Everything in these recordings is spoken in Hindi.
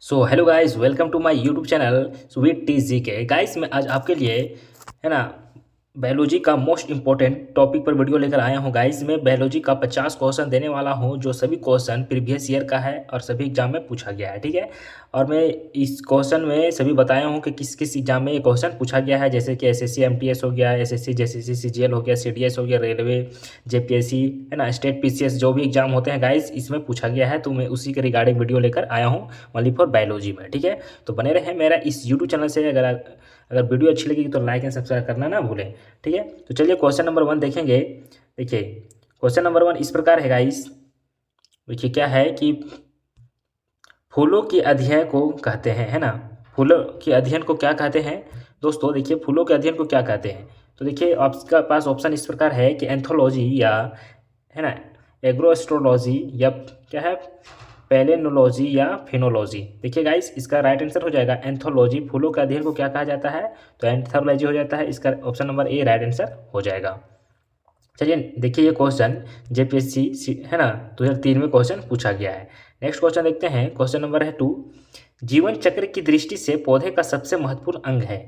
So hello guys, welcome to my YouTube channel sweet T G K. Guys मैं आज आपके लिए है ना बायोलॉजी का मोस्ट इम्पोर्टेंट टॉपिक पर वीडियो लेकर आया हूँ। गाइस मैं बायोलॉजी का 50 क्वेश्चन देने वाला हूँ, जो सभी क्वेश्चन प्रीवियस ईयर का है और सभी एग्जाम में पूछा गया है। ठीक है, और मैं इस क्वेश्चन में सभी बताया हूँ कि किस किस एग्जाम में ये क्वेश्चन पूछा गया है, जैसे कि एसएससी एमटीएस हो गया, एसएससी जेसीसी सीजीएल हो गया, सीडीएस हो गया, रेलवे, जेपीएससी है ना, स्टेट पीसीएस, जो भी एग्जाम होते हैं गाइस इसमें पूछा गया है। तो मैं उसी के रिगार्डिंग वीडियो लेकर आया हूँ ओनली फॉर बायोलॉजी में। ठीक है, तो बने रहे मेरा इस यूट्यूब चैनल से। अगर वीडियो अच्छी लगेगी तो लाइक एंड सब्सक्राइब करना ना भूलें। ठीक है, तो चलिए क्वेश्चन नंबर 1 देखेंगे। देखिए क्वेश्चन नंबर 1 इस प्रकार है गाइस। देखिए क्या है कि फूलों के अध्ययन को कहते हैं, है ना। फूलों के अध्ययन को क्या कहते हैं दोस्तों? देखिए फूलों के अध्ययन को क्या कहते हैं, तो देखिए आपके पास ऑप्शन इस प्रकार है कि एंथोलॉजी, या है ना एग्रोएस्ट्रोलॉजी, या क्या है पैलेनोलॉजी, या फिनोलॉजी। देखिए गाइस इसका राइट आंसर हो जाएगा एंथोलॉजी। फूलों के अध्ययन को क्या कहा जाता है? तो एंथोलॉजी हो जाता है। इसका option number A right answer हो जाएगा। चलिए देखिए ये क्वेश्चन जेपीएससी है ना 2003 में क्वेश्चन पूछा गया है। नेक्स्ट क्वेश्चन देखते हैं। क्वेश्चन नंबर है 2। जीवन चक्र की दृष्टि से पौधे का सबसे महत्वपूर्ण अंग है।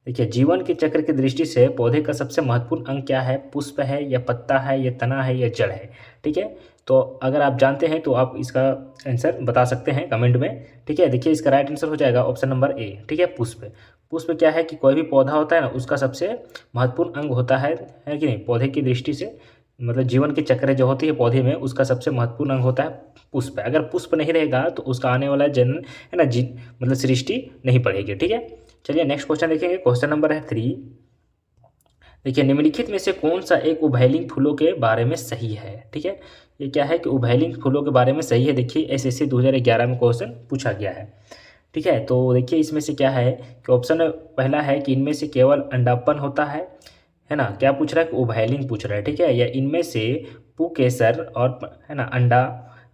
देखिए जीवन के चक्र की दृष्टि से पौधे का सबसे महत्वपूर्ण अंग क्या है? पुष्प है, या पत्ता है, या तना है, या जड़ है? ठीक है, तो अगर आप जानते हैं तो आप इसका आंसर बता सकते हैं कमेंट में। ठीक है, देखिए इसका राइट आंसर हो जाएगा ऑप्शन नंबर ए। ठीक है, पुष्प। पुष्प क्या है कि कोई भी पौधा होता है ना, उसका सबसे महत्वपूर्ण अंग होता है कि नहीं? पौधे की दृष्टि से, मतलब जीवन की चक्र जो होती है पौधे में, उसका सबसे महत्वपूर्ण अंग होता है पुष्प। अगर पुष्प नहीं रहेगा तो उसका आने वाला जन्म है ना मतलब सृष्टि नहीं पड़ेगी। ठीक है, चलिए नेक्स्ट क्वेश्चन देखेंगे। क्वेश्चन नंबर है 3। देखिए निम्नलिखित में से कौन सा एक उभयलिंग फूलों के बारे में सही है? ठीक है, ये क्या है कि उभयलिंग फूलों के बारे में सही है। देखिए एसएससी 2011 में क्वेश्चन पूछा गया है। ठीक है, तो देखिए इसमें से क्या है कि ऑप्शन पहला है कि इनमें से केवल अंडापन होता है ना। क्या पूछ रहा है कि उभयलिंग पूछ रहा है। ठीक है, या इनमें से पुंकेसर और है ना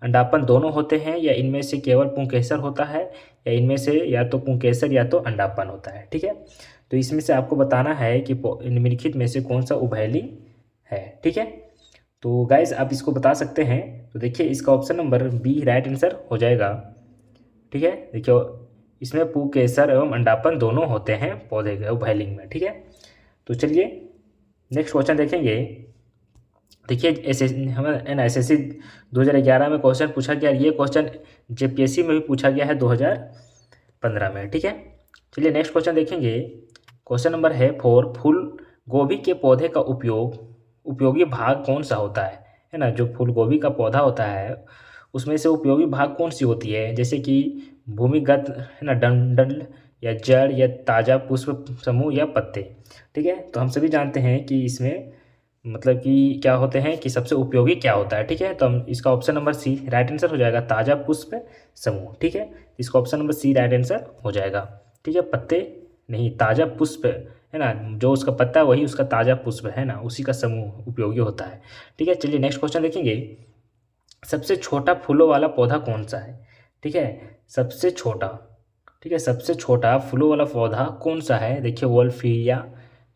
अंडापन दोनों होते हैं, या इनमें से केवल पुंकेसर होता है, या इनमें से या तो पुंकेसर या तो अंडापन होता है। ठीक है, तो इसमें से आपको बताना है कि निम्नलिखित में से कौन सा उभयलिंग है। ठीक है, तो गाइज आप इसको बता सकते हैं। तो देखिए इसका option number B right answer हो जाएगा। ठीक है, देखिए इसमें पुंकेसर एवं अंडापन दोनों होते हैं पौधे के उभयलिंग में। ठीक है, तो चलिए नेक्स्ट क्वेश्चन देखेंगे। देखिए एसएससी 2011 में क्वेश्चन पूछा गया। ये क्वेश्चन जेपीएससी में भी पूछा गया है 2015 में। ठीक है, चलिए नेक्स्ट क्वेश्चन देखेंगे। क्वेश्चन नंबर है 4। फूल गोभी के पौधे का उपयोगी भाग कौन सा होता है ना। जो फूल गोभी का पौधा होता है उसमें से उपयोगी भाग कौन सी होती है? जैसे कि भूमिगत है ना डंठल, या जड़, या ताज़ा पुष्प समूह, या पत्ते। ठीक है, तो हम सभी जानते हैं कि इसमें मतलब कि क्या होते हैं कि सबसे उपयोगी क्या होता है। ठीक है, तो हम इसका option number C right answer हो जाएगा, ताज़ा पुष्प समूह। ठीक है, इसका option number C right answer हो जाएगा। ठीक है, पत्ते नहीं, ताज़ा पुष्प है ना, जो उसका पत्ता है वही उसका ताज़ा पुष्प है ना, उसी का समूह उपयोगी होता है। ठीक है, चलिए नेक्स्ट क्वेश्चन देखेंगे। सबसे छोटा फूलों वाला पौधा कौन सा है? ठीक है, सबसे छोटा, ठीक है, सबसे छोटा फूलों वाला पौधा कौन सा है? देखिए वोल्फिया,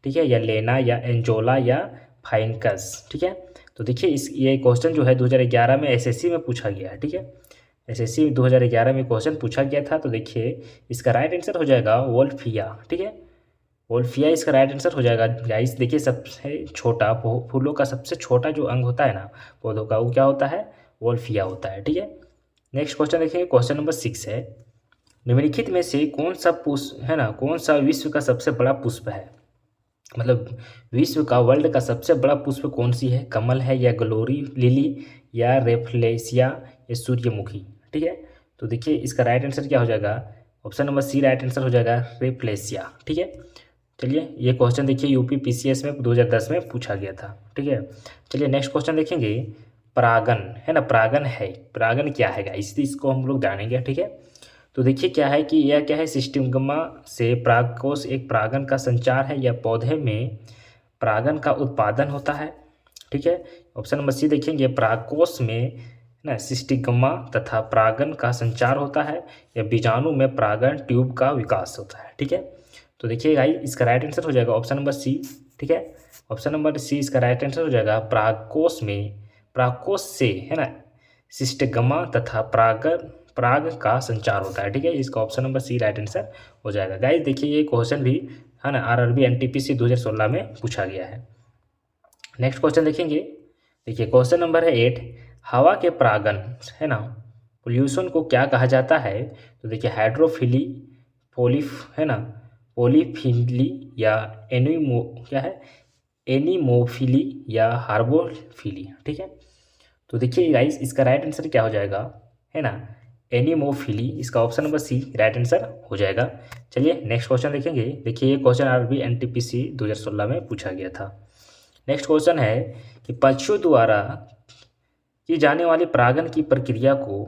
ठीक है, या लेना, या एंजोला, या फाइनकस। ठीक है, तो देखिए ये क्वेश्चन जो है 2011 में एसएससी में पूछा गया है। ठीक है, एसएससी 2011 में क्वेश्चन पूछा गया था। तो देखिए इसका राइट आंसर हो जाएगा वोल्फिया। ठीक है, वोल्फिया इसका राइट आंसर हो जाएगा। गाइस देखिए सबसे छोटा फूलों का सबसे छोटा जो अंग होता है ना पौधों का, वो क्या होता है? वोल्फिया होता है। ठीक है, नेक्स्ट क्वेश्चन देखिए। क्वेश्चन नंबर 6 है। निम्नलिखित में से कौन सा पुष्प है ना, कौन सा विश्व का सबसे बड़ा पुष्प है? मतलब विश्व का, वर्ल्ड का सबसे बड़ा पुष्प कौन सी है? कमल है, या ग्लोरी लिली, या रेफ्लेसिया, या सूर्यमुखी? ठीक है, तो देखिए इसका राइट आंसर क्या हो जाएगा? Option number C right answer हो जाएगा, रेफ्लेसिया। ठीक है, चलिए ये क्वेश्चन देखिए यूपी पीसीएस में 2010 में पूछा गया था। ठीक है, चलिए नेक्स्ट क्वेश्चन देखेंगे। परागन है ना, परागन है, परागन क्या है गाइस, इसको हम लोग जानेंगे। ठीक है, तो देखिए क्या है कि यह क्या है, सिस्टिग्मा से परागकोश एक परागन का संचार है, या पौधे में परागन का उत्पादन होता है। ठीक है, ऑप्शन नंबर सी देखेंगे, परागकोश में ना सिस्टिग्मा तथा परागन का संचार होता है, या बीजाणु में परागन ट्यूब का विकास होता है। ठीक है, तो देखिए गाइस इसका राइट आंसर हो जाएगा ऑप्शन नंबर सी। ठीक है, ऑप्शन नंबर सी इसका राइट आंसर हो जाएगा। परागकोश से है ना सिस्टिग्मा तथा परागन पराग का संचार होता है। ठीक है, इसका option number C right answer हो जाएगा। गाइस देखिए ये क्वेश्चन भी है ना आरआरबी एनटीपीसी 2016 में पूछा गया है। नेक्स्ट क्वेश्चन देखेंगे। देखिए क्वेश्चन नंबर है 8, हवा के परागण है ना पोल्यूशन को क्या कहा जाता है? तो देखिए हाइड्रोफिली, पोलिफ है ना पोलीफिली या एनिमो क्या है एनिमोफिली या हार्बोफिली। ठीक है, तो देखिए गाइस इसका राइट आंसर क्या हो जाएगा है ना एनिमोफिली, इसका option number C right answer हो जाएगा। चलिए नेक्स्ट क्वेश्चन देखेंगे। देखिए ये क्वेश्चन आरआरबी एनटीपीसी 2016 में पूछा गया था। नेक्स्ट क्वेश्चन है कि पक्षियों द्वारा की जाने वाली परागण की प्रक्रिया को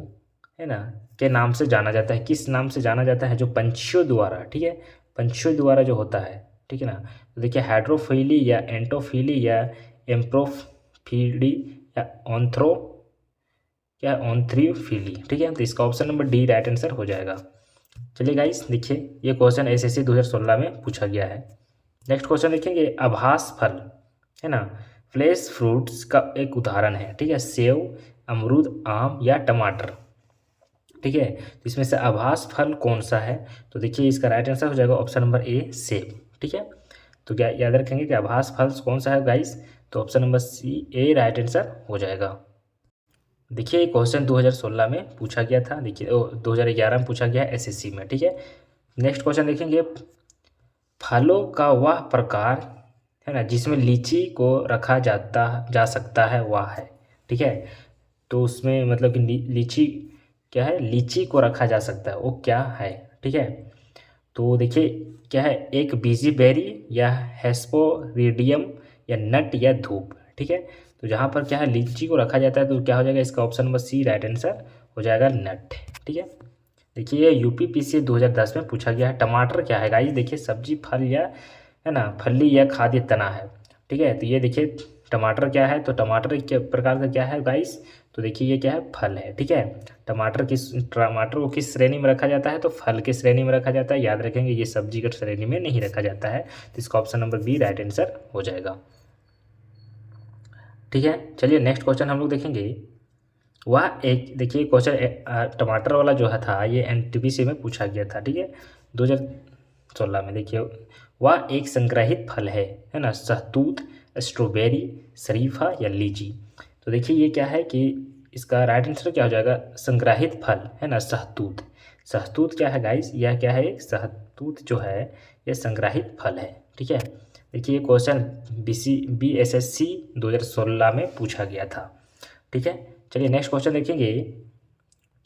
है ना के नाम से जाना जाता है? किस नाम से जाना जाता है जो पंछियों द्वारा, ठीक है, पंछियों द्वारा जो होता है, ठीक है ना। तो देखिए हाइड्रोफिली या एंटोफिली या एम्प्रोफिली या ऑन्थ्रीफिली। ठीक है, तो इसका option number D right answer हो जाएगा। चलिए गाइस देखिए ये क्वेश्चन एसएससी 2016 में पूछा गया है। नेक्स्ट क्वेश्चन देखेंगे। आभास फल है ना फ्लैश फ्रूट्स का एक उदाहरण है। ठीक है, सेव, अमरूद, आम या टमाटर। ठीक है, तो इसमें से आभास फल कौन सा है? तो देखिए इसका राइट आंसर हो जाएगा ऑप्शन नंबर ए सेब। ठीक है, तो क्या याद रखेंगे कि आभास फल कौन सा है गाइस? तो ऑप्शन नंबर सी ए राइट आंसर हो जाएगा। देखिए ये क्वेश्चन 2016 में पूछा गया था। देखिए 2011 में पूछा गया है एसएससी में। ठीक है, नेक्स्ट क्वेश्चन देखेंगे। फलों का वह प्रकार है ना जिसमें लीची को रखा जा सकता है वह है। ठीक है, तो उसमें मतलब कि लीची क्या है, लीची को रखा जा सकता है वो क्या है? ठीक है, तो देखिए क्या है, एक बीजी बेरी या हेस्पोरिडियम या नट या धूप। ठीक है, तो जहाँ पर क्या है लीची को रखा जाता है तो क्या हो जाएगा, इसका option number C right answer हो जाएगा नट। ठीक है, देखिए ये यूपीपीसी 2010 में पूछा गया है। टमाटर क्या है गाइस? देखिए सब्जी, फल या है ना फली या खाद्य तना है। ठीक है, तो ये देखिए टमाटर क्या है, तो टमाटर के प्रकार का क्या है गाइस? तो देखिए ये क्या है, फल है। ठीक है, टमाटर को किस श्रेणी में रखा जाता है? तो फल के श्रेणी में रखा जाता है। याद रखेंगे ये सब्जी के श्रेणी में नहीं रखा जाता है। तो इसका option number B right answer हो जाएगा। ठीक है, चलिए नेक्स्ट क्वेश्चन हम लोग देखेंगे। वह एक देखिए क्वेश्चन टमाटर वाला जो है था ये एनटीपीसी में पूछा गया था। ठीक है, 2016 में। देखिए वह एक संग्रहित फल है ना सहतूत, स्ट्रॉबेरी, शरीफा या लीची। तो देखिए ये क्या है कि इसका राइट आंसर क्या हो जाएगा, संग्रहित फल है ना सहतूत। सहतूत क्या है गाइस? यह क्या है, सहतूत जो है यह संग्रहित फल है। ठीक है, देखिए ये क्वेश्चन BSSC 2016 में पूछा गया था। ठीक है, चलिए नेक्स्ट क्वेश्चन देखेंगे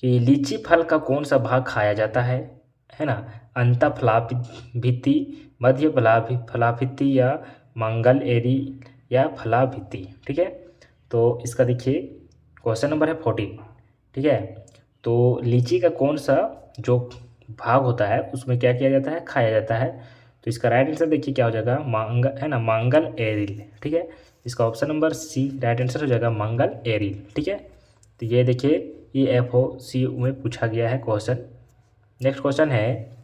कि लीची फल का कौन सा भाग खाया जाता है ना अंतःफलाभित्ति, मध्य फलाभित्ति या मंगल एरी या फलाभित्ति। ठीक है, तो इसका देखिए क्वेश्चन नंबर है 14। ठीक है, तो लीची का कौन सा जो भाग होता है उसमें क्या किया जाता है, खाया जाता है? तो इसका राइट आंसर देखिए क्या हो जाएगा, मंगल एरिल। ठीक है, इसका option number C right answer हो जाएगा मंगल एरिल। ठीक है, तो ये देखिए EFOC में पूछा गया है क्वेश्चन। नेक्स्ट क्वेश्चन है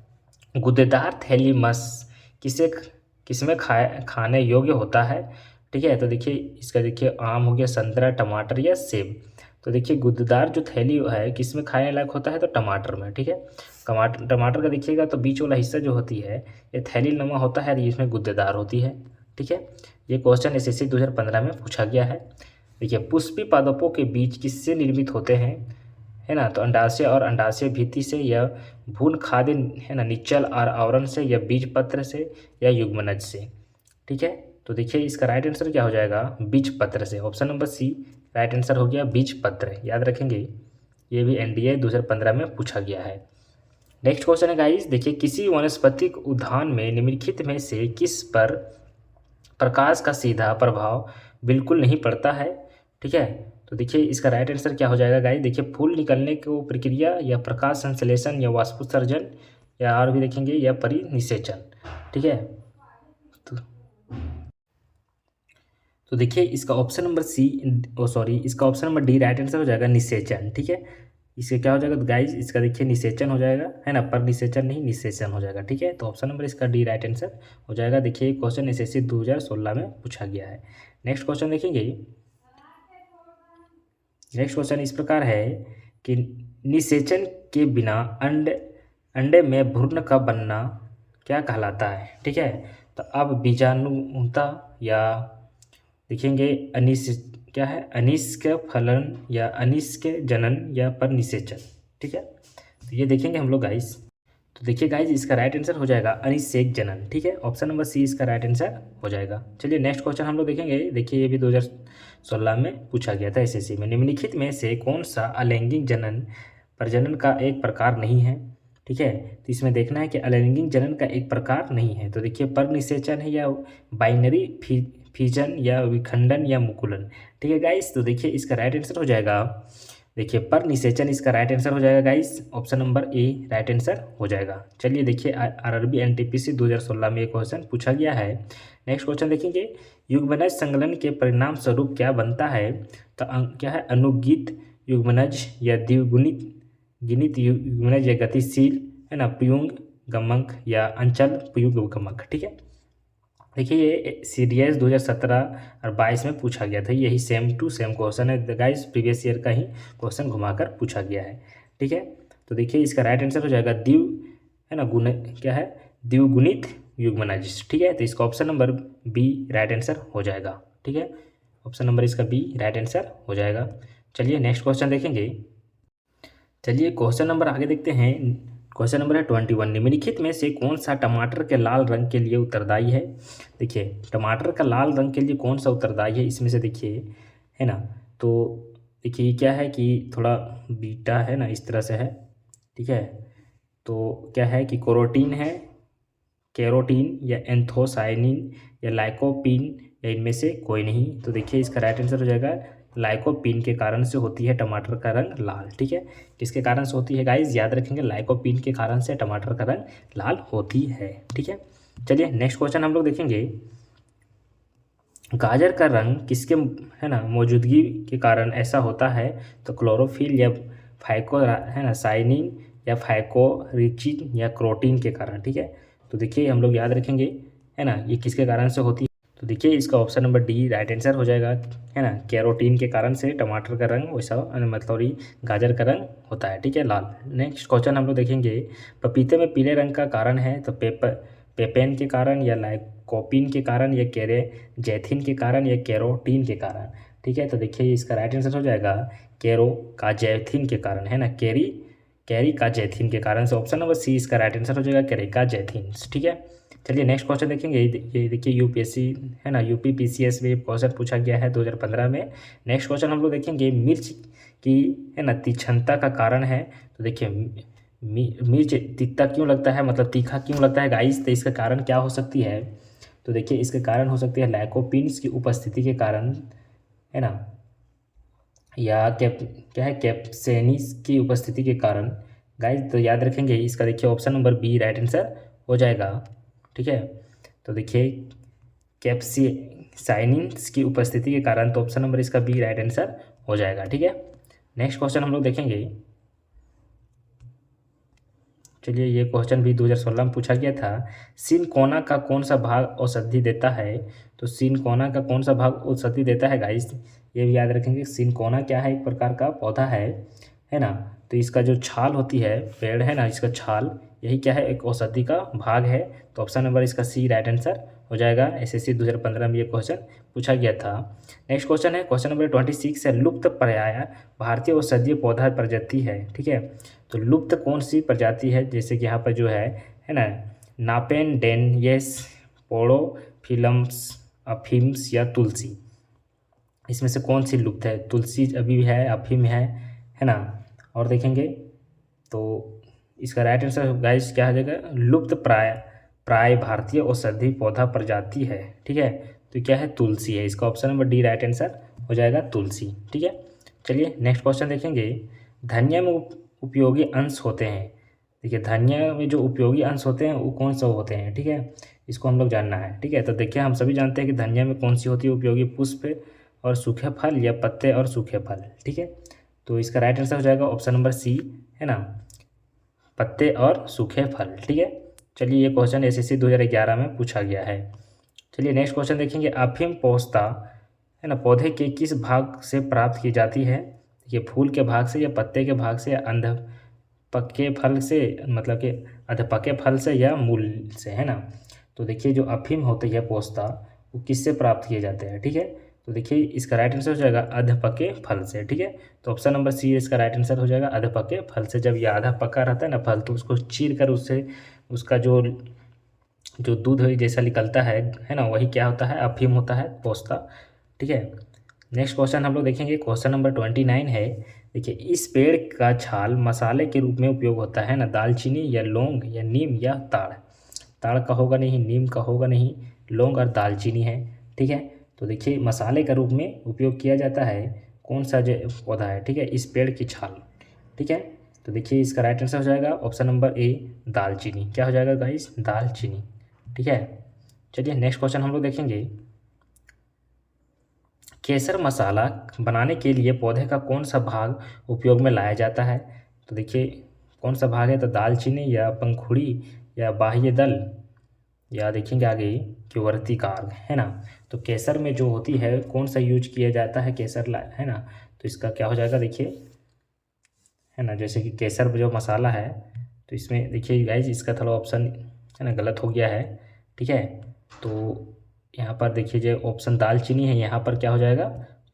गुद्देदार थैलीमस किसमें खाने योग्य होता है? ठीक है, तो देखिए इसका देखिए आम हो गया, संतरा, टमाटर या सेब। तो देखिए गुद्देदार जो थैली है किसमें खाने लायक होता है? तो टमाटर में। ठीक है, टमाटर का देखिएगा तो बीच वाला हिस्सा जो होती है ये थैली नुमा होता है, इसमें गुद्देदार होती है। ठीक है, ये क्वेश्चन SSC 2015 में पूछा गया है। देखिए पुष्पी पादपों के बीज किससे निर्मित होते हैं है ना? तो अंडाशय और अंडाशय भित्ति से या भ्रूण खाद्य है ना निचल और आवरण से या बीज पत्र से या युग्मनज से। ठीक है, तो देखिए इसका राइट आंसर क्या हो जाएगा, बीज पत्र से। Option number C right answer हो गया बीज पत्र। याद रखेंगे ये भी NDA 2015 में पूछा गया है। नेक्स्ट क्वेश्चन है गाइस, देखिए किसी वनस्पतिक उद्यान में निम्नलिखित में से किस पर प्रकाश का सीधा प्रभाव बिल्कुल नहीं पड़ता है? ठीक है, तो देखिए इसका राइट आंसर क्या हो जाएगा गाइस? देखिए फूल निकलने की प्रक्रिया या प्रकाश संश्लेषण या वाष्पोत्सर्जन या और भी देखेंगे या परिनिषेचन। ठीक है, तो देखिए इसका ऑप्शन नंबर इसका option number D right answer हो जाएगा निषेचन। ठीक है, इससे क्या हो जाएगा गाइस? इसका देखिए निषेचन हो जाएगा है ना, पर निषेचन नहीं निषेचन हो जाएगा। ठीक है, तो ऑप्शन नंबर इसका डी राइट आंसर हो जाएगा। देखिए क्वेश्चन SSC 2016 में पूछा गया है। नेक्स्ट क्वेश्चन देखेंगे। नेक्स्ट क्वेश्चन इस प्रकार है कि निषेचन के बिना अंडे अंडे में भ्रूण का बनना क्या कहलाता है? ठीक है, तो अब बीजाणुता या देखेंगे क्या है, अनिष्क फलन या अनिष्क जनन या परनिषेचन। ठीक है, तो ये देखेंगे हम लोग गाइस। तो देखिए गाइज, इसका राइट आंसर हो जाएगा अनिषेक जनन। ठीक है, ऑप्शन नंबर सी इसका राइट आंसर हो जाएगा। चलिए नेक्स्ट क्वेश्चन हम लोग देखेंगे। देखिए ये भी 2016 में पूछा गया था एसएससी में। निम्नलिखित में से कौन सा अलैंगिक जनन प्रजनन का एक प्रकार नहीं है? ठीक है, तो इसमें देखना है कि अलैंगिक जनन का एक प्रकार नहीं है। तो देखिए परनिषेचन है या बाइनरी फिजन या विखंडन या मुकुलन। ठीक है गाइस, तो देखिए इसका राइट आंसर हो जाएगा, देखिए परनिषेचन इसका राइट आंसर हो जाएगा guys. Option number A right answer हो जाएगा। चलिए देखिए आरआरबी एनटीपीसी 2016 में एक क्वेश्चन पूछा गया है। नेक्स्ट क्वेश्चन देखेंगे, युग्मनज संकलन के परिणाम स्वरूप क्या बनता है? तो क्या है, अनुगीत युग्मनज या द्विगुणित गिनित युग्मनज या गतिशील है ना पुयुंग गमक या अंचल पुयुंग गमक। ठीक है, देखिए ये सीडीएस 2017 और 22 में पूछा गया था। यही सेम टू सेम क्वेश्चन है गाइस, प्रीवियस ईयर का ही क्वेश्चन घुमाकर पूछा गया है। ठीक है, तो देखिए इसका राइट आंसर हो जाएगा है ना क्या है, द्विगुणित युग्मनज। ठीक है, तो इसका option number B right answer हो जाएगा। ठीक है, ऑप्शन नंबर इसका बी राइट आंसर हो जाएगा। चलिए नेक्स्ट क्वेश्चन देखेंगे। चलिए क्वेश्चन नंबर आगे देखते हैं। क्वेश्चन नंबर है 21, निम्नलिखित में से कौन सा टमाटर के लाल रंग के लिए उत्तरदायी है? देखिए टमाटर का लाल रंग के लिए कौन सा उत्तरदायी है इसमें से, देखिए है ना। तो देखिए क्या है कि थोड़ा बीटा है ना, इस तरह से है। ठीक है, तो क्या है कि कैरोटीन है, कैरोटीन या एंथोसाइनिन या लाइकोपीन या इनमें से कोई नहीं। तो देखिए इसका राइट आंसर हो जाएगा लाइकोपीन के कारण से होती है टमाटर का रंग लाल। ठीक है, किसके कारण से होती है गाइज, याद रखेंगे लाइकोपीन के कारण से टमाटर का रंग लाल होती है। ठीक है, चलिए नेक्स्ट क्वेश्चन हम लोग देखेंगे। गाजर का रंग किसके है ना मौजूदगी के कारण ऐसा होता है? तो क्लोरोफिल या फाइको है ना साइनिन या फाइकोरिचिन या क्रोटीन के कारण। ठीक है, तो देखिए हम लोग याद रखेंगे है ना ये किसके कारण से होती है। तो देखिए इसका option number D right answer हो जाएगा, है ना। कैरोटीन के कारण से टमाटर का रंग वैसा मतलब गाजर का रंग होता है। ठीक है, लाल। नेक्स्ट क्वेश्चन हम लोग देखेंगे, पपीते में पीले रंग का कारण है? तो पेपेन के कारण या लाइकोपीन के कारण या जैथिन के कारण या कैरोटीन के कारण। ठीक है, तो देखिए इसका राइट आंसर हो जाएगा कैरोकाजैथिन के कारण, है ना, कैरिकाजैथिन के कारण से। ऑप्शन नंबर सी इसका राइट आंसर हो जाएगा कैरिकाजैथिन। ठीक है, चलिए नेक्स्ट क्वेश्चन देखेंगे। ये देखिए यूपीएससी है ना, यूपी पीसीएस में क्वेश्चन पूछा गया है 2015 में। नेक्स्ट क्वेश्चन हम लोग देखेंगे, मिर्च की है ना तीक्ष्णता का कारण है? तो देखिए मिर्च तीखा क्यों लगता है, मतलब तीखा क्यों लगता है गाइस, तो इसका कारण क्या हो सकती है? तो देखिए इसके कारण हो सकती है लाइकोपीन्स की उपस्थिति के कारण, है ना, या क्या है कैप्सेनिस की उपस्थिति के कारण गाइस। तो याद रखेंगे इसका, देखिए option number B right answer हो जाएगा। ठीक है, तो देखिए कैप्सिसाइनिन्स की उपस्थिति के कारण, तो ऑप्शन नंबर इसका बी राइट आंसर हो जाएगा। ठीक है, नेक्स्ट क्वेश्चन हम लोग देखेंगे। चलिए ये क्वेश्चन भी 2016 में पूछा गया था। सिनकोना का कौन सा भाग औषधि देता है? तो सिनकोना का कौन सा भाग औषधि देता है गाइस, ये भी याद रखेंगे। सिनकोना क्या है, एक प्रकार का पौधा है ना। तो इसका जो छाल होती है, पेड़ है ना, इसका छाल यही क्या है, एक औषधि का भाग है। तो ऑप्शन नंबर इसका सी राइट आंसर हो जाएगा। एसएससी 2015 में ये क्वेश्चन पूछा गया था। नेक्स्ट क्वेश्चन है क्वेश्चन नंबर 26 है, लुप्त प्राय भारतीय औषधीय पौधा प्रजाति है। ठीक है, तो लुप्त कौन सी प्रजाति है, जैसे कि यहाँ पर जो है ना, नापेनडेनियस, पोड़ोफिलम्स, अफिम्स या तुलसी, इसमें से कौन सी लुप्त है? तुलसी अभी है, अफीम है ना। और देखेंगे तो इसका राइट आंसर गाइस क्या हो जाएगा, लुप्त प्राय भारतीय औषधि पौधा प्रजाति है। ठीक है, तो क्या है, तुलसी है। इसका option number D right answer हो जाएगा, तुलसी। ठीक है, चलिए नेक्स्ट क्वेश्चन देखेंगे। धनिया में उपयोगी अंश होते हैं। देखिए धनिया में जो उपयोगी अंश होते हैं वो कौन सा होते हैं? ठीक है, इसको हम लोग जानना है। ठीक है, तो देखिए हम सभी जानते हैं कि धनिया में कौन सी होती है उपयोगी, पुष्प और सूखे फल या पत्ते और सूखे फल। ठीक है, तो इसका राइट आंसर हो जाएगा ऑप्शन नंबर सी, है ना, पत्ते और सूखे फल। ठीक है, चलिए ये क्वेश्चन एसएससी 2011 में पूछा गया है। चलिए नेक्स्ट क्वेश्चन देखेंगे। अफीम पोस्ता है ना पौधे के किस भाग से प्राप्त की जाती है? ये फूल के भाग से या पत्ते के भाग से या पके फल से, मतलब कि अधपके फल से या मूल से, है ना। तो देखिए जो अफीम होती है पोस्ता, वो किससे प्राप्त किए जाते हैं, ठीक है। तो देखिए इसका राइट आंसर हो जाएगा अधपके फल से, ठीक है। तो ऑप्शन नंबर सी इसका राइट आंसर हो जाएगा अधपके फल से। जब ये आधा पका रहता है ना फल, तो उसको चीर कर उससे उसका जो जो दूध जैसा निकलता है ना, वही क्या होता है, अफीम होता है, पोस्ता, ठीक है। नेक्स्ट क्वेश्चन हम लोग देखेंगे, क्वेश्चन नंबर 29 है। देखिए इस पेड़ का छाल मसाले के रूप में उपयोग होता है ना, दालचीनी या लौंग या नीम या ताड़। ताड़ का होगा नहीं, नीम का होगा नहीं, लौंग और दालचीनी है, ठीक है। तो देखिए मसाले का रूप में उपयोग किया जाता है कौन सा जो पौधा है, ठीक है, इस पेड़ की छाल, ठीक है। तो देखिए इसका राइट आंसर हो जाएगा ऑप्शन नंबर ए दालचीनी। क्या हो जाएगा गाइस, दालचीनी, ठीक है। चलिए नेक्स्ट क्वेश्चन हम लोग देखेंगे, केसर मसाला बनाने के लिए पौधे का कौन सा भाग उपयोग में लाया जाता है। तो देखिए कौन सा भाग है, तो दालचीनी या पंखुड़ी या बाह्य दल या देखेंगे आगे क्युवर्ती कार्ग, है ना। तो केसर में जो होती है कौन सा यूज किया जाता है केसर है ना। तो इसका क्या हो जाएगा देखिए, है ना, जैसे कि केसर जो मसाला है, तो इसमें देखिए गाइज इसका थोड़ा ऑप्शन है ना गलत हो गया है, ठीक है। तो यहाँ पर देखिए जो ऑप्शन दालचीनी है, यहाँ पर क्या हो जाएगा,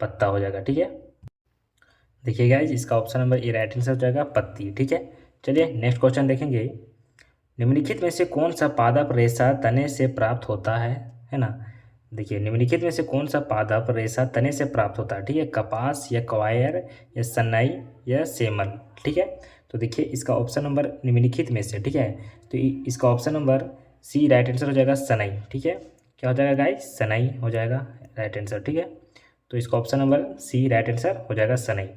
पत्ता हो जाएगा, ठीक है। देखिए गाइज इसका option number A right answer हो जाएगा पत्ती, ठीक है। चलिए नेक्स्ट क्वेश्चन देखेंगे, निम्नलिखित में से कौन सा पादप रेशा तने से प्राप्त होता है ना। देखिए निम्नलिखित में से कौन सा पादप रेशा तने से प्राप्त होता है, ठीक है, कपास या कवायर या सन्नाई या सेमल, ठीक है। तो देखिए इसका ऑप्शन नंबर निम्नलिखित में से, ठीक है, तो इसका option number C right answer हो जाएगा सनई, ठीक है। क्या हो जाएगा गाइस, सनई हो जाएगा राइट आंसर, ठीक है। तो इसका option number C right answer हो जाएगा सनई।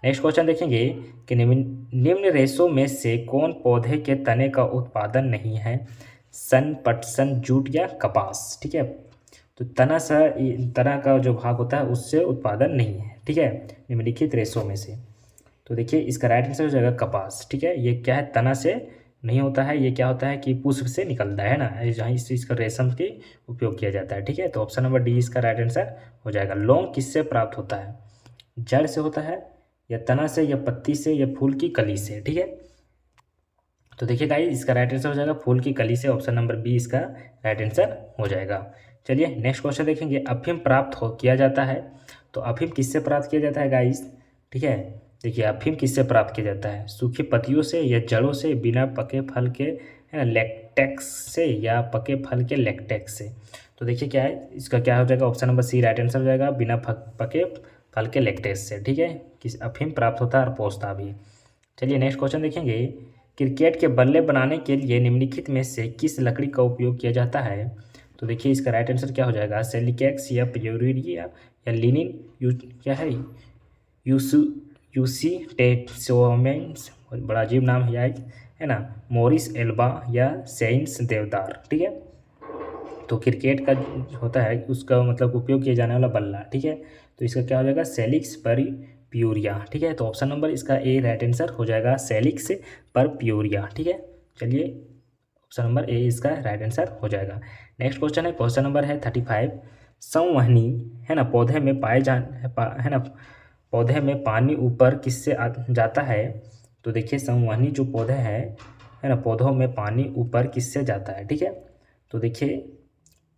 नेक्स्ट क्वेश्चन देखेंगे कि निम्न रेशों में से कौन पौधे के तने का उत्पादन नहीं है, सन, पटसन, जूट या कपास, ठीक है। तो तना का जो भाग होता है उससे उत्पादन नहीं है, ठीक है, निम्नलिखित रेशों में से। तो देखिए इसका राइट आंसर हो जाएगा कपास, ठीक है। ये क्या है, तना से नहीं होता है, ये क्या होता है कि पुष्प से निकलता है ना, जहाँ इस चीज़ का रेशम के उपयोग किया जाता है, ठीक है। तो ऑप्शन नंबर डी इसका राइट आंसर हो जाएगा। लौंग किससे प्राप्त होता है, जड़ से होता है या तना से या पत्ती से या फूल की कली से, ठीक है। तो देखिए गाइस इसका राइट आंसर हो जाएगा फूल की कली से, ऑप्शन नंबर बी इसका राइट आंसर हो जाएगा। चलिए नेक्स्ट क्वेश्चन देखेंगे, अफीम प्राप्त हो किया जाता है, तो अफीम किससे प्राप्त किया जाता है गाइस, ठीक है। देखिए अफीम किससे प्राप्त किया जाता है, सूखी पत्तियों से या जड़ों से, बिना पके फल के, है ना, लेक्टेक्स से या पके फल के लेक्टेक्स से। तो देखिए क्या है, इसका क्या हो जाएगा, option number C right answer हो जाएगा, बिना पके फल के लेक्टेक्स से, ठीक है। किस अफीम प्राप्त होता है और पोस्ता भी। चलिए नेक्स्ट क्वेश्चन देखेंगे, क्रिकेट के बल्ले बनाने के लिए निम्नलिखित में से किस लकड़ी का उपयोग किया जाता है। तो देखिए इसका राइट आंसर क्या हो जाएगा, सेलिकेक्स या प्यूरिया या लिनिन, क्या है, यूसु यूसी टेट्सोमेंस, बड़ा अजीब नाम है ना, मोरिस एल्बा या सेइंस देवदार, ठीक है। तो क्रिकेट का होता है उसका मतलब उपयोग किया जाने वाला बल्ला, ठीक है। तो इसका क्या हो जाएगा, सेलिक्स पर प्यूरिया, ठीक है। तो ऑप्शन नंबर इसका ए राइट आंसर हो जाएगा, सेलिक्स पर प्यूरिया, ठीक है। चलिए ऑप्शन नंबर ए इसका राइट आंसर हो जाएगा। नेक्स्ट क्वेश्चन है, क्वेश्चन नंबर है 35, संवहनी, है ना, पौधे में पाए है ना, पौधे में पानी ऊपर किससे जाता है। तो देखिए संवहनी जो पौधे हैं, है ना, पौधों में पानी ऊपर किससे जाता है, ठीक है। तो देखिए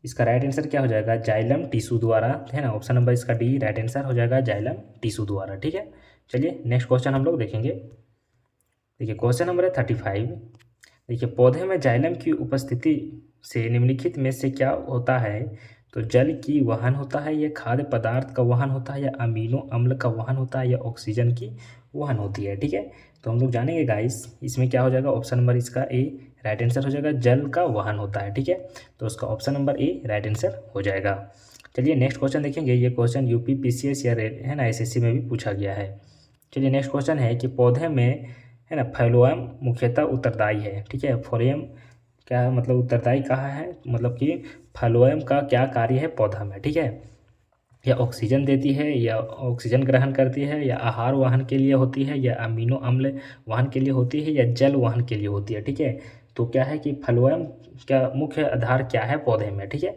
इसका राइट आंसर क्या हो जाएगा, जाइलम टिश्यू द्वारा, है ना, ऑप्शन नंबर इसका डी राइट आंसर हो जाएगा, जाइलम टिश्यू द्वारा, ठीक है। चलिए नेक्स्ट क्वेश्चन हम लोग देखेंगे। देखिए क्वेश्चन नंबर है 35, देखिए पौधे में जाइलम की उपस्थिति से निम्नलिखित में से क्या होता है। तो जल की वहन होता है, या खाद्य पदार्थ का वहन होता है, या अमीनो अम्ल का वहन होता है, या ऑक्सीजन की वहन होती है, ठीक है। तो हम लोग जानेंगे गाइस इसमें क्या हो जाएगा, ऑप्शन नंबर इसका ए राइट आंसर हो जाएगा, जल का वहन होता है, ठीक है। तो उसका option number A right answer हो जाएगा। चलिए नेक्स्ट क्वेश्चन देखेंगे, ये क्वेश्चन यूपी पीसीएस या है ना एसएससी में भी पूछा गया है। चलिए नेक्स्ट क्वेश्चन है कि पौधे में, है ना, फ्लोएम मुख्यतः उत्तरदायी है, ठीक है। फ्लोएम क्या मतलब उत्तरदायी कहाँ है, मतलब कि फ्लोएम का क्या कार्य है पौधा में, ठीक है। या ऑक्सीजन देती है, या ऑक्सीजन ग्रहण करती है, या आहार वहन के लिए होती है, या अमीनो अम्ल वहन के लिए होती है, या जल वहन के लिए होती है, ठीक है। तो क्या है कि फ्लोएम का मुख्य आधार क्या है पौधे में, ठीक है।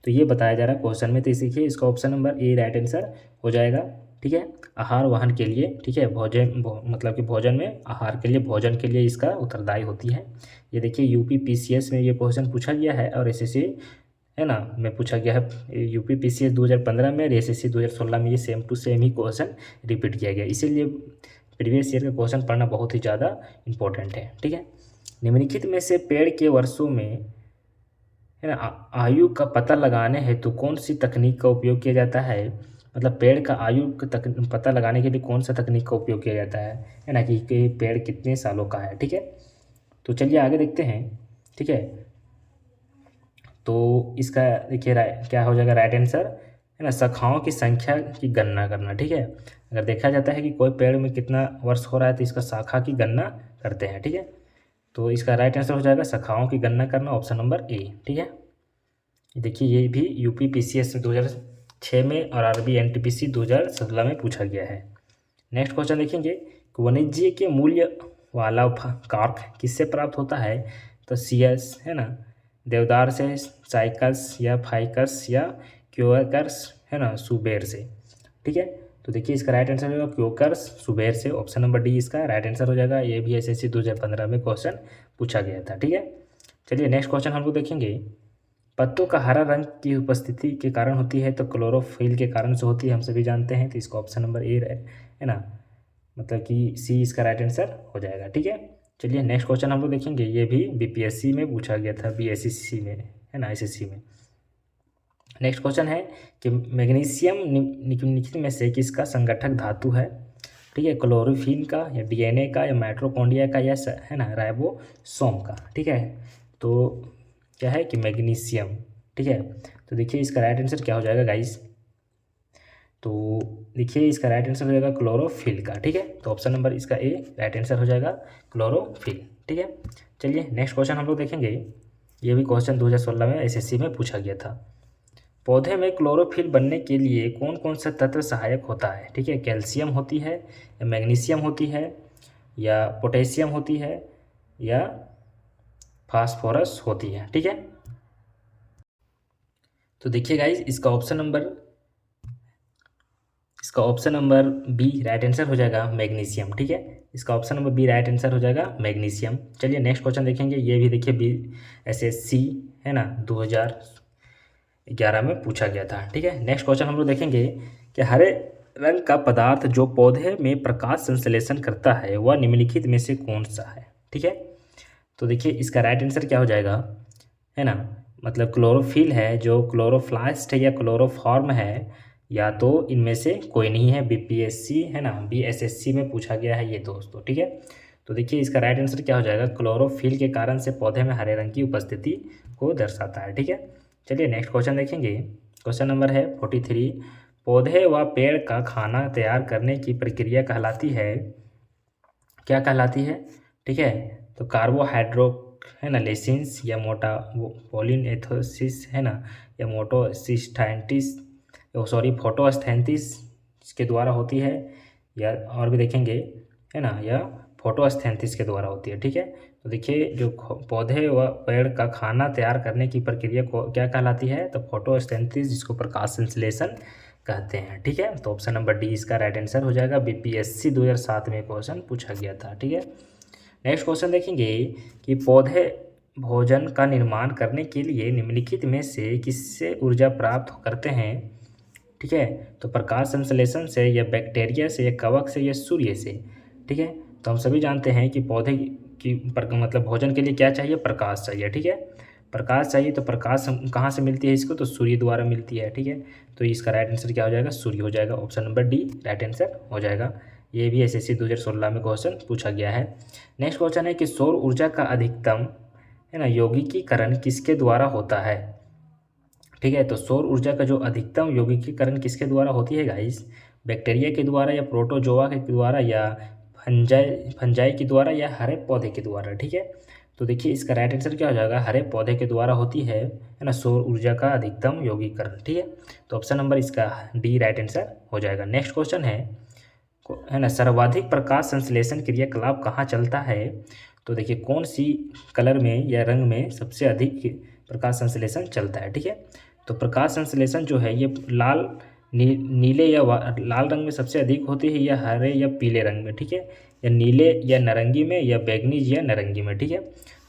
तो ये बताया जा रहा है क्वेश्चन में, तो इसीलिए इसका option number A right answer हो जाएगा, ठीक है, आहार वाहन के लिए, ठीक है, मतलब कि भोजन में आहार के लिए, भोजन के लिए इसका उत्तरदायी होती है। ये देखिए यूपी पीसीएस में ये क्वेश्चन पूछा गया है और एसएससी है ना में पूछा गया है। यूपी पीसीएस 2015 में और एसएससी 2016 में ये सेम टू सेम ही क्वेश्चन रिपीट किया गया, इसीलिए प्रीवियस ईयर का क्वेश्चन पढ़ना बहुत ही ज़्यादा इंपॉर्टेंट है। ठीक है, निम्नलिखित में से पेड़ के वर्षों में है ना आयु का पता लगाने हेतु कौन सी तकनीक का उपयोग किया जाता है। मतलब पेड़ का आयु का पता लगाने के लिए कौन सा तकनीक का उपयोग किया जाता है ना, कि पेड़ कितने सालों का है। ठीक है, तो चलिए आगे देखते हैं। ठीक है, तो इसका देखिए क्या हो जाएगा राइट आंसर, है ना, शाखाओं की संख्या की गणना करना। ठीक है, अगर देखा जाता है कि कोई पेड़ में कितना वर्ष हो रहा है तो इसका शाखा की गणना करते हैं। ठीक है, तो इसका राइट आंसर हो जाएगा शाखाओं की गणना करना, ऑप्शन नंबर ए। ठीक है, देखिए ये भी यूपी पीसीएस में 2006 में और आरबी एनटीपीसी 2017 में पूछा गया है। नेक्स्ट क्वेश्चन देखेंगे कि वाणिज्य के मूल्य वाला कार्क किससे प्राप्त होता है। तो सीएस है ना, देवदार से, साइकस या फाइकस या क्योकर्स है ना, सुबेर से। ठीक है, तो देखिए इसका राइट आंसर होगा क्योकर्स सुबेर से, ऑप्शन नंबर डी इसका राइट आंसर हो जाएगा। ये भी एसएससी 2015 में क्वेश्चन पूछा गया था। ठीक है, चलिए नेक्स्ट क्वेश्चन हम लोग देखेंगे। पत्तों का हरा रंग की उपस्थिति के कारण होती है, तो क्लोरोफिल के कारण से होती है, हम सभी जानते हैं, तो इसका ऑप्शन नंबर ए है ना, मतलब कि सी इसका राइट आंसर हो जाएगा। ठीक है, चलिए नेक्स्ट क्वेश्चन हम लोग देखेंगे। ये भी बीपीएससी में पूछा गया था, बीएसएससी में है ना, एसएससी में। नेक्स्ट क्वेश्चन है कि मैग्नीशियम निम्नलिखित में से किसका संगठक धातु है। ठीक है, क्लोरोफिल का या डीएनए का या माइटोकॉन्ड्रिया का या है ना राइबोसोम का। ठीक है, तो क्या है कि मैग्नीशियम। ठीक है, तो देखिए इसका राइट आंसर क्या हो जाएगा गाइस, तो देखिए इसका राइट आंसर हो जाएगा क्लोरोफिल का। ठीक है, तो ऑप्शन नंबर इसका ए राइट आंसर हो जाएगा क्लोरोफिल। ठीक है, चलिए नेक्स्ट क्वेश्चन हम लोग देखेंगे। ये भी क्वेश्चन 2016 में एसएससी में पूछा गया था। पौधे में क्लोरोफिल बनने के लिए कौन कौन सा तत्व सहायक होता है। ठीक है, कैल्शियम होती है या मैग्नीशियम होती है या पोटेशियम होती है या फास्फोरस होती है। ठीक है, तो देखिए गाइस इसका option number B right answer हो जाएगा मैग्नीशियम। ठीक है, इसका option number B right answer हो जाएगा मैग्नीशियम। चलिए नेक्स्ट क्वेश्चन देखेंगे। ये भी देखिए बीएसएससी है ना 2011 में पूछा गया था। ठीक है, नेक्स्ट क्वेश्चन हम लोग देखेंगे कि हरे रंग का पदार्थ जो पौधे में प्रकाश संश्लेषण करता है वह निम्नलिखित में से कौन सा है। ठीक है, तो देखिए इसका राइट आंसर क्या हो जाएगा, है ना, मतलब क्लोरोफिल है, जो क्लोरोप्लास्ट है या क्लोरोफॉर्म है, या तो इनमें से कोई नहीं है। बीपीएससी है ना, बीएसएससी में पूछा गया है ये दोस्तों। ठीक है, तो देखिए इसका राइट आंसर क्या हो जाएगा, क्लोरोफिल के कारण से पौधे में हरे रंग की उपस्थिति को दर्शाता है। ठीक है, चलिए नेक्स्ट क्वेश्चन देखेंगे। क्वेश्चन नंबर है 43। पौधे व पेड़ का खाना तैयार करने की प्रक्रिया कहलाती है, क्या कहलाती है। ठीक है, तो कार्बोहाइड्रो है ना लेसिन्स या मोटा पोलिनेथोसिस है ना, या फोटोस्थेंटिस के द्वारा होती है, या और भी देखेंगे है ना, या फोटोस्थेंटिस के द्वारा होती है। ठीक है, तो देखिए जो पौधे व पेड़ का खाना तैयार करने की प्रक्रिया को क्या कहलाती है, तो फोटोस्थेंटिस, जिसको प्रकाश संश्लेषण कहते हैं। ठीक है, तो ऑप्शन नंबर डी इसका राइट आंसर हो जाएगा। बीपीएससी 2007 में क्वेश्चन पूछा गया था। ठीक है, नेक्स्ट क्वेश्चन देखेंगे कि पौधे भोजन का निर्माण करने के लिए निम्नलिखित में से किससे ऊर्जा प्राप्त करते हैं। ठीक है, तो प्रकाश संश्लेषण से या बैक्टीरिया से या कवक से या सूर्य से। ठीक है, तो हम सभी जानते हैं कि पौधे की मतलब भोजन के लिए क्या चाहिए, प्रकाश चाहिए। ठीक है, प्रकाश चाहिए, तो प्रकाश कहाँ से मिलती है इसको, तो सूर्य द्वारा मिलती है। ठीक है, तो इसका राइट आंसर क्या हो जाएगा, सूर्य हो जाएगा। Option number D right answer हो जाएगा। ये भी एसएससी 2016 में क्वेश्चन पूछा गया है। नेक्स्ट क्वेश्चन है कि सौर ऊर्जा का अधिकतम है ना यौगिकीकरण किसके द्वारा होता है। ठीक है, तो सौर ऊर्जा का जो अधिकतम यौगिकीकरण किसके द्वारा होती है गाइस, बैक्टीरिया के द्वारा या प्रोटोजोआ के द्वारा या फंजाई के द्वारा या हरे पौधे के द्वारा। ठीक है, तो देखिए इसका राइट आंसर क्या हो जाएगा, हरे पौधे के द्वारा होती है ना सौर ऊर्जा का अधिकतम यौगिकीकरण। ठीक है, तो ऑप्शन नंबर इसका डी राइट आंसर हो जाएगा। नेक्स्ट क्वेश्चन है ना, सर्वाधिक प्रकाश संश्लेषण क्रियाकलाप कहाँ चलता है। तो देखिए कौन सी कलर में या रंग में सबसे अधिक प्रकाश संश्लेषण चलता है। ठीक है, तो प्रकाश संश्लेषण जो है ये लाल नीले या लाल रंग में सबसे अधिक होती है, या हरे या पीले रंग में, ठीक है, या नीले या नारंगी में, या बैगनी या नारंगी में, ठीक है।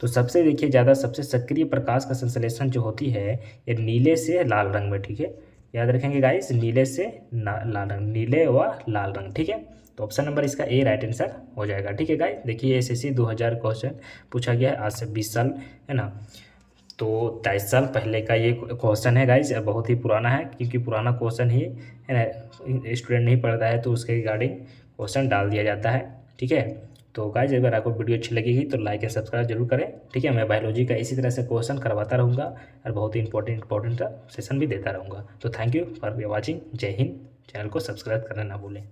तो सबसे देखिए ज़्यादा सबसे सक्रिय प्रकाश का संश्लेषण जो होती है ये नीले से लाल रंग में, ठीक है। याद रखेंगे गाइस, नीले से लाल रंग, नीले व लाल रंग, ठीक है। तो ऑप्शन नंबर इसका ए राइट आंसर हो जाएगा, ठीक है गाइस। देखिए एसएससी 2000 क्वेश्चन पूछा गया है आज से 20 साल, है ना। तो 23 साल पहले का ये क्वेश्चन है गाइज, बहुत ही पुराना है, क्योंकि पुराना क्वेश्चन ही है ना, स्टूडेंट नहीं पढ़ता है तो उसके रिगार्डिंग क्वेश्चन डाल दिया जाता है, ठीक है। तो गाइज अगर आपको वीडियो अच्छी लगेगी तो लाइक एंड सब्सक्राइब जरूर करें, ठीक है। मैं बायोलॉजी का इसी तरह से क्वेश्चन करवाता रहूँगा और बहुत ही इंपॉर्टेंट सेशन भी देता रहूँगा। तो थैंक यू फॉर वॉचिंग, जय हिंद। चैनल को सब्सक्राइब करना ना भूलें।